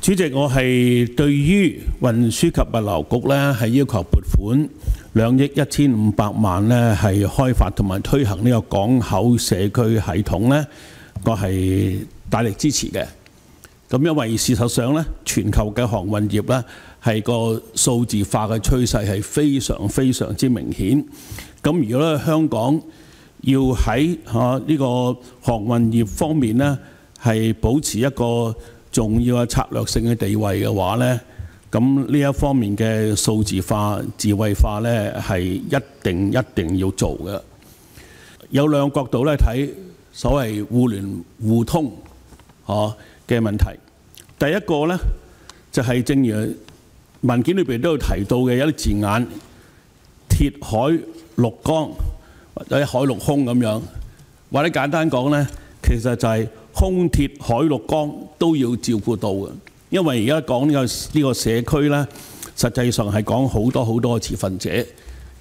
主席，我係對於運輸及物流局呢係要求撥款2億1500萬呢係開發同埋推行呢個港口社區系統呢，我係大力支持嘅。咁因為事實上呢，全球嘅航運業呢係個數字化嘅趨勢係非常非常之明顯。咁如果香港要喺呢個航運業方面呢係保持一個重要嘅策略性嘅地位嘅話呢，咁呢一方面嘅數字化、智慧化呢係一定要做嘅。有兩個角度咧睇所謂互聯互通嘅問題。第一個呢，就係正如文件裏邊都有提到嘅，有啲字眼鐵海陸江或者海陸空咁樣，或者簡單講呢，其實就係空鐵海陸江都要照顧到嘅。因為而家講呢個社區呢，實際上係講好多持份者，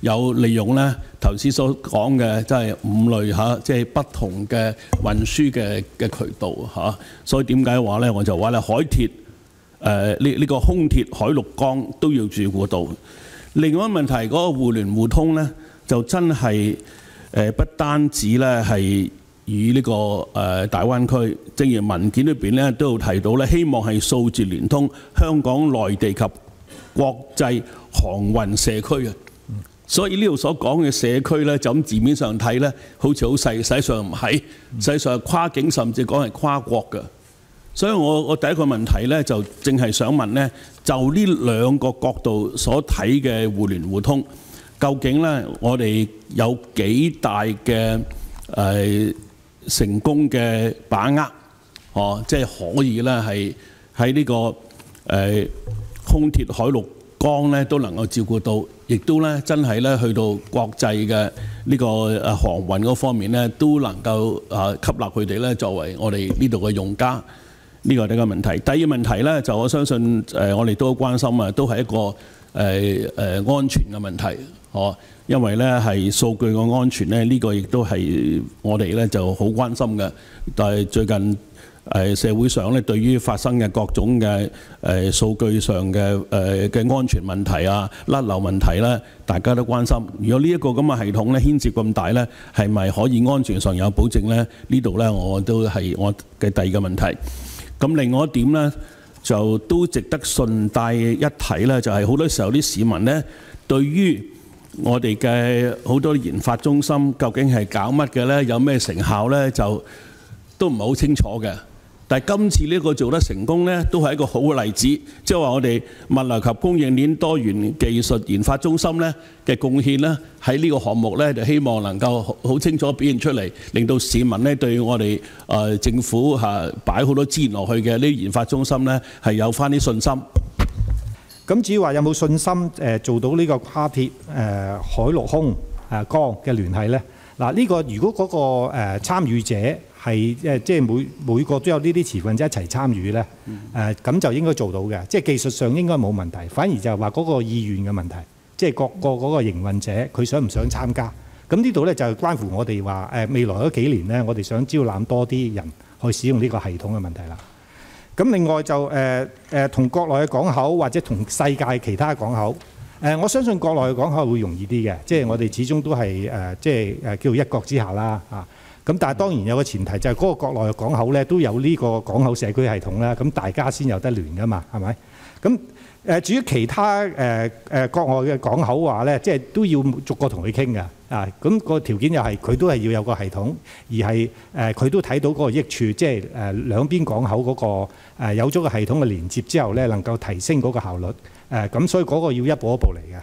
有利用呢頭先所講嘅，即係5類即係不同嘅運輸嘅渠道嚇。所以點解話呢？我就話咧，海鐵呢個空鐵海陸江都要照顧到。另外一個問題，嗰個互聯互通呢，就真係不單止呢係與呢個大灣區，正如文件裏邊咧都有提到咧，希望係數字聯通香港、內地及國際航運社區嘅。所以呢度所講嘅社區咧，就咁字面上睇咧，好似好細，實際上唔係，實際上係跨境，甚至講係跨國嘅。所以我第一個問題咧，就正係想問咧，就呢兩個角度所睇嘅互聯互通，究竟咧我哋有幾大嘅成功嘅把握，即係可以咧係喺呢個空鐵海陸江咧都能夠照顧到，亦都咧真係咧去到國際嘅呢個航運嗰方面咧，都能夠吸納佢哋咧作為我哋呢度嘅用家。呢個係第一個問題。第二個問題咧，就我相信我哋都好關心啊，都係一個安全嘅問題，因為咧係數據嘅安全咧，呢個亦都係我哋咧就好關心嘅。但係最近社會上咧對於發生嘅各種嘅數據上嘅安全問題啊、甩漏問題咧，大家都關心。如果呢一個咁嘅系統咧牽涉咁大咧，係咪可以安全上有保證咧？呢度咧我都係我嘅第二個問題。咁另外一點咧，就都值得順帶一提咧，就係好多時候啲市民咧對於我哋嘅好多研發中心究竟係搞乜嘅咧，有咩成效咧，就都唔係好清楚嘅。但係今次呢個做得成功咧，都係一個好嘅例子，即係話我哋物流及供應鏈多元技術研發中心咧嘅貢獻咧，喺呢個項目咧就希望能夠好清楚表現出嚟，令到市民咧對我哋政府擺好多資源落去嘅呢啲研發中心咧係有返啲信心。咁至於話有冇信心做到呢個跨鐵海陸空江嘅聯繫咧？嗱，呢個如果嗰個參與者係即係每個都有呢啲持份者一齊參與咧，咁就應該做到嘅，即係技術上應該冇問題，反而就係話嗰個意願嘅問題，即係各個嗰個營運者佢想唔想參加？咁呢度咧就係關乎我哋話未來嗰幾年咧，我哋想招攬多啲人去使用呢個系統嘅問題啦。咁另外就同國內嘅港口或者同世界其他港口，我相信國內嘅港口會容易啲嘅，即係我哋始終都係即係叫一國之下啦嚇。咁但係當然有個前提就係嗰個國內嘅港口咧都有呢個港口社區系統啦，咁大家先有得聯噶嘛，係咪？咁至於其他國外嘅港口話咧，即係都要逐個同佢傾㗎啊。咁個條件又係佢都係要有個系統，而係佢都睇到嗰個益處，即係兩邊港口嗰個有咗個系統嘅連接之後咧，能夠提升嗰個效率。咁所以嗰個要一步一步嚟嘅。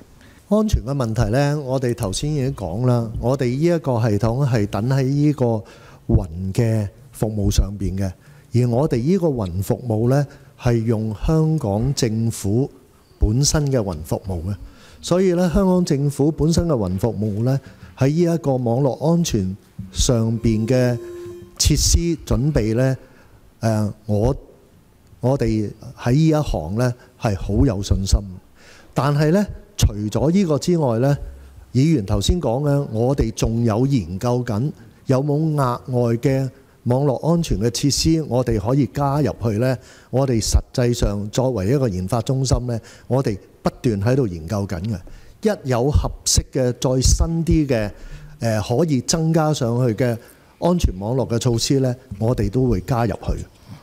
安全嘅問題呢，我哋頭先已經講啦。我哋呢一個系統係等喺呢個雲嘅服務上邊嘅，而我哋呢個雲服務呢，係用香港政府本身嘅雲服務嘅，所以咧香港政府本身嘅雲服務呢，喺呢一個網絡安全上邊嘅設施準備呢，我哋喺呢一行呢係好有信心。但係呢，除咗呢個之外呢，議員頭先講嘅，我哋仲有研究緊有冇額外嘅網絡安全嘅設施，我哋可以加入去呢。我哋實際上作為一個研發中心呢，我哋不斷喺度研究緊嘅。一有合適嘅再新啲嘅可以增加上去嘅安全網絡嘅措施呢，我哋都會加入去。